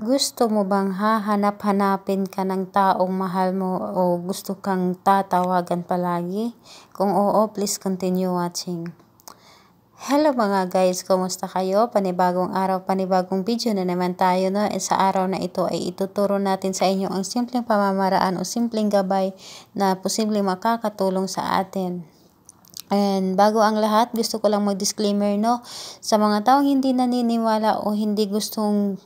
Gusto mo bang hahanap-hanapin ka ng taong mahal mo o gusto kang tatawagan palagi? Kung oo, please continue watching. Hello mga guys, kumusta kayo? Panibagong araw, panibagong video na naman tayo, no? E sa araw na ito ay ituturo natin sa inyo ang simpleng pamamaraan o simpleng gabay na posibleng makakatulong sa atin. And bago ang lahat, gusto ko lang mag-disclaimer, no? Sa mga taong hindi naniniwala o hindi gustong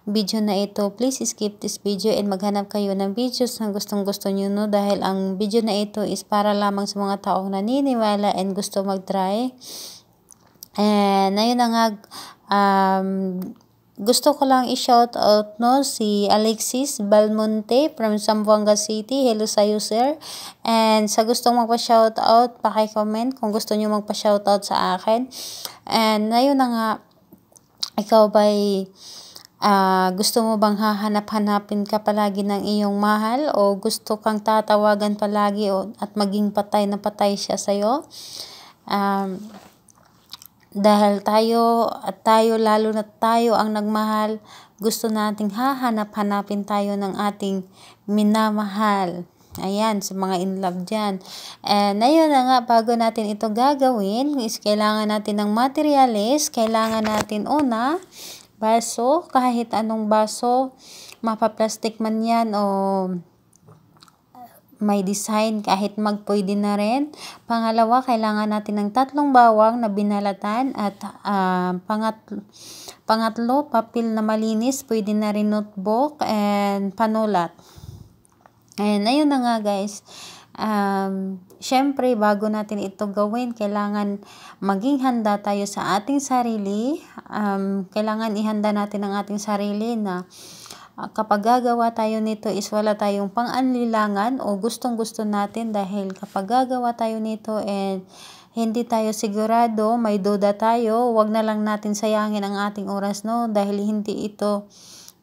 video na ito, please skip this video and maghanap kayo ng videos na gustong-gusto nyo, no? Dahil ang video na ito is para lamang sa mga taong naniniwala and gusto mag-try. And ayun na nga, gusto ko lang i-shout out, no, si Alexis Balmonte from Zamboanga City. Hello sa'yo, sir. And sa gustong magpa-shout out, paki-comment kung gusto niyo magpa-shout out sa akin. And ayun na nga, ikaw ba'y gusto mo bang hahanap-hanapin ka palagi ng iyong mahal o gusto kang tatawagan palagi at maging patay na patay siya sa'yo? Dahil tayo lalo na tayo ang nagmahal, gusto nating hahanap-hanapin tayo ng ating minamahal. Ayan, sa mga in love dyan. And ayun na nga, bago natin ito gagawin, is kailangan natin ng materials. Kailangan natin una, baso, kahit anong baso, mapa-plastic man yan o may design, kahit pwede na rin. Pangalawa, kailangan natin ng 3 bawang na binalatan at pangatlo, papel na malinis, pwede na rin notebook and panulat. And ayun na nga guys, syempre bago natin ito gawin, kailangan maging handa tayo sa ating sarili. Kailangan ihanda natin ang ating sarili na kapag gagawa tayo nito is wala tayong pang-anlilangan o gustong-gusto natin, dahil kapag gagawa tayo nito and hindi tayo sigurado, may duda tayo, wag na lang natin sayangin ang ating oras, no? Dahil hindi ito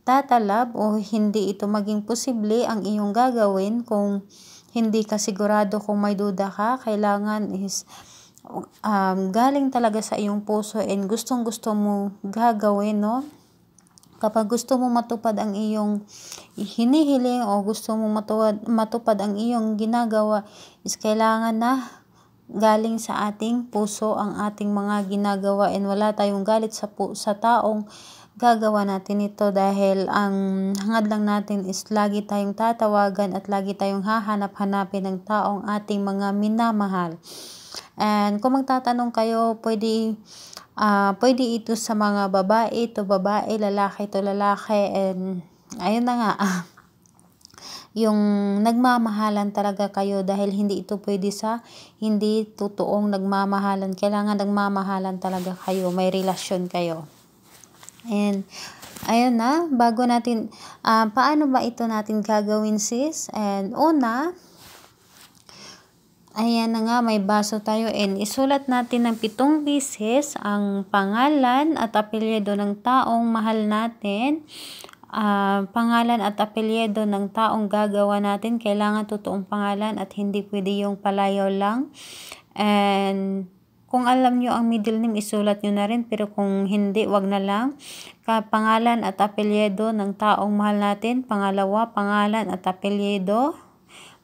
tatalab o hindi ito maging posible ang iyong gagawin kung hindi ka sigurado, kung may duda ka. Kailangan is galing talaga sa iyong puso and gustong-gusto mo gagawin, no? Kapag gusto mo matupad ang iyong hinihiling o gusto mo matupad ang iyong ginagawa, is kailangan na galing sa ating puso ang ating mga ginagawa and wala tayong galit sa taong gagawa natin ito, dahil ang hangad lang natin is lagi tayong tatawagan at lagi tayong hahanap-hanapin ng taong ating mga minamahal. And kung magtatanong kayo, pwede ito sa mga babae to babae, lalaki to lalaki, and ayun na nga, yung nagmamahalan talaga kayo, dahil hindi ito pwede sa hindi totoong nagmamahalan. Kailangan nagmamahalan talaga kayo, may relasyon kayo. And ayun na, bago natin, paano ba ito natin gagawin sis? And una, ayan na nga, may baso tayo and isulat natin ng 7 beses ang pangalan at apelyido ng taong mahal natin. Pangalan at apelyido ng taong gagawa natin, kailangan totoong pangalan at hindi pwede yung palayaw lang. And kung alam nyo ang middle name, isulat nyo na rin, pero kung hindi, wag na lang. Pangalan at apelyido ng taong mahal natin. Pangalawa, pangalan at apelyido.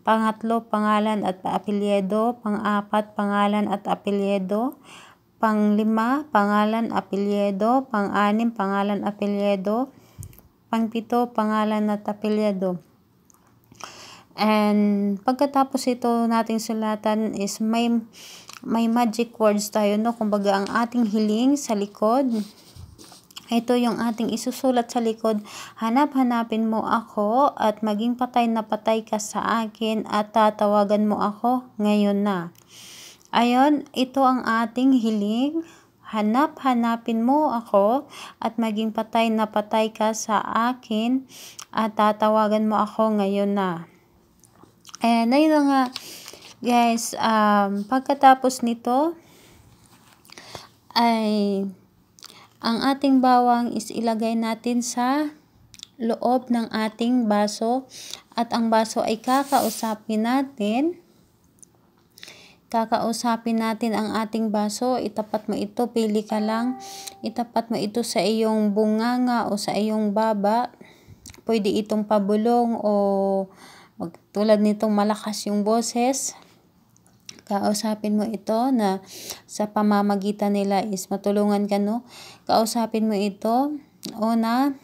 Pangatlo, pangalan at apelyido. Pang-apat, pangalan at apelyido. Pang-5, pangalan, apelyido. Pang-6, pangalan, apelyido. Pang-7, pangalan at apelyido. And pagkatapos ito nating sulatan is may magic words tayo, no? Kumbaga ang ating hiling sa likod, ito yung ating isusulat sa likod. Hanap-hanapin mo ako at maging patay na patay ka sa akin at tatawagan mo ako ngayon na. Ayun, ito ang ating hiling. Hanap-hanapin mo ako at maging patay na patay ka sa akin at tatawagan mo ako ngayon na. And ayun na nga guys, pagkatapos nito ay ang ating bawang is ilagay natin sa loob ng ating baso at ang baso ay kakausapin natin. Kakausapin natin ang ating baso. Itapat mo ito, pili ka lang. Itapat mo ito sa iyong bunganga o sa iyong baba. pwede itong pabulong o tulad nitong malakas yung boses, kausapin mo ito na sa pamamagitan nila is matulungan ka, no? Kausapin mo ito. Una,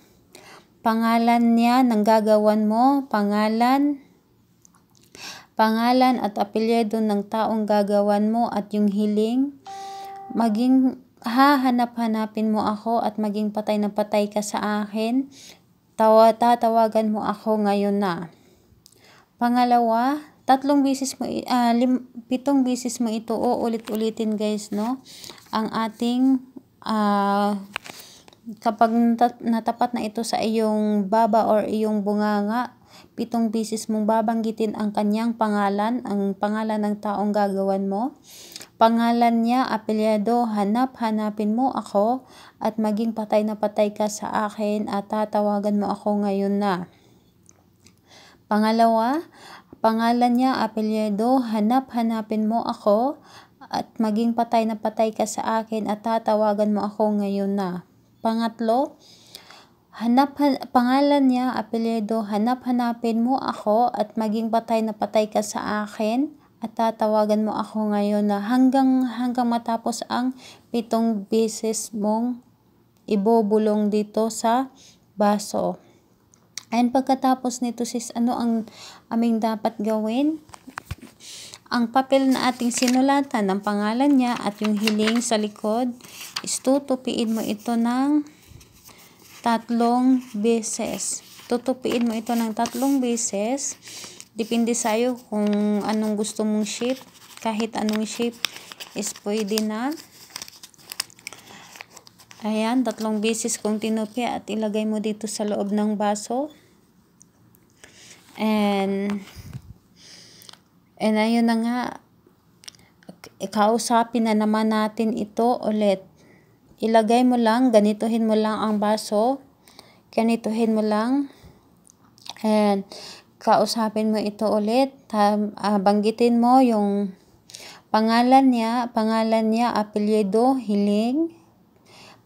pangalan niya ng gagawan mo, pangalan at apelyido ng taong gagawan mo at yung hiling. Maging hahanap-hanapin mo ako at maging patay na patay ka sa akin. Tatawagan mo ako ngayon na. Pangalawa, 7 beses mo ito uulit-ulitin, guys, no? Ang ating kapag natapat na ito sa iyong baba or iyong bunganga, 7 beses mong babanggitin ang kanyang pangalan, ang pangalan ng taong gagawan mo. Pangalan niya, apelyido, hanapin mo ako at maging patay na patay ka sa akin at tatawagan mo ako ngayon na. Pangalawa, pangalan niya, apelyido, hanapin mo ako at maging patay na patay ka sa akin at tatawagan mo ako ngayon na. Pangatlo, pangalan niya, apelyido, hanapin mo ako at maging patay na patay ka sa akin at tatawagan mo ako ngayon na, hanggang matapos ang 7 beses mong ibubulong dito sa baso. And pagkatapos nito, sis, ano ang aming dapat gawin? Ang papel na ating sinulatan ng pangalan niya at yung hiling sa likod is tutupiin mo ito ng 3 beses. Tutupiin mo ito ng 3 beses. Depende sa iyo kung anong gusto mong shape. Kahit anong shape is pwede na. Ayan, 3 beses kong tinupi at ilagay mo dito sa loob ng baso. And ayun na nga, kausapin na naman natin ito ulit. Ilagay mo lang, ganituhin mo lang ang baso. Ganituhin mo lang. And kausapin mo ito ulit. Banggitin mo yung pangalan niya, apelyido, hiling.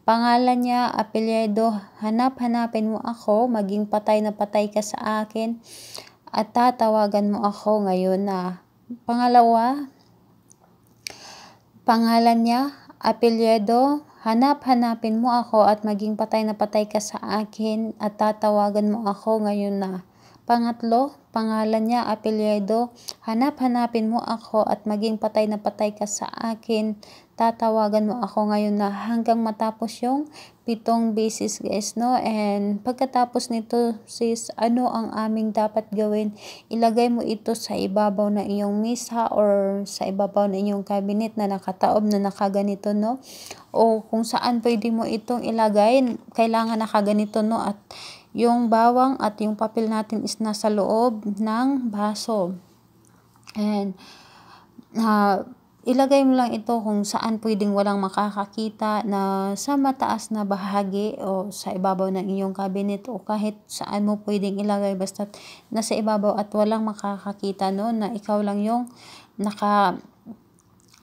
Pangalan niya, apelyido, hanapin mo ako, maging patay na patay ka sa akin at tatawagan mo ako ngayon na. Pangalawa, pangalan niya, apelyido, hanapin mo ako at maging patay na patay ka sa akin at tatawagan mo ako ngayon na. Pangatlo, pangalan niya, apelyido, hanapin mo ako at maging patay na patay ka sa akin, tatawagan mo ako ngayon na, hanggang matapos yung 7 beses, guys, no? And pagkatapos nito, sis, ano ang aming dapat gawin? Ilagay mo ito sa ibabaw ng iyong misa or sa ibabaw ng iyong cabinet na nakataob na nakaganito, no? O kung saan pwede mo itong ilagay, kailangan nakaganito, no? At yung bawang at yung papel natin is nasa loob ng baso. And ilagay mo lang ito kung saan pwedeng walang makakakita, na sa mataas na bahagi o sa ibabaw ng iyong cabinet o kahit saan mo pwedeng ilagay, basta nasa ibabaw at walang makakakita, no, na ikaw lang yung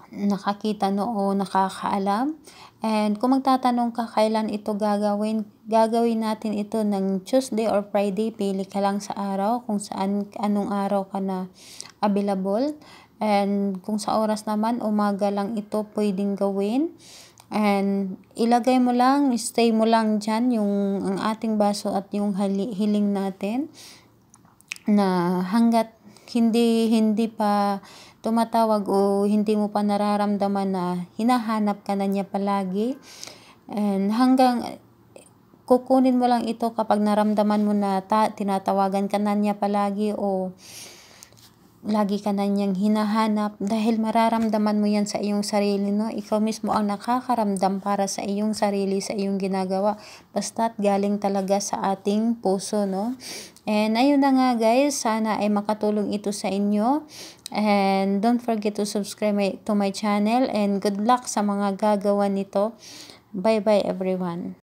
nakakita, no, o nakakaalam. And kung magtatanong ka kailan ito gagawin natin ito ng Tuesday or Friday. Pili ka lang sa araw kung anong araw ka na available. And kung sa oras naman, umaga lang ito pwedeng gawin. And ilagay mo lang, stay mo lang dyan ang ating baso at yung hiling natin, na hanggat hindi pa tumatawag o hindi mo pa nararamdaman na hinahanap ka na niya palagi. And hanggang kukunin mo lang ito kapag naramdaman mo na tinatawagan ka na niya palagi o lagi ka na niyang hinahanap, dahil mararamdaman mo yan sa iyong sarili, no? Ikaw mismo ang nakakaramdam para sa iyong sarili, sa iyong ginagawa, basta't galing talaga sa ating puso, no? And ayun na nga, guys, sana ay makatulong ito sa inyo. And don't forget to subscribe to my channel, and good luck sa mga gagawa nito. Bye bye everyone.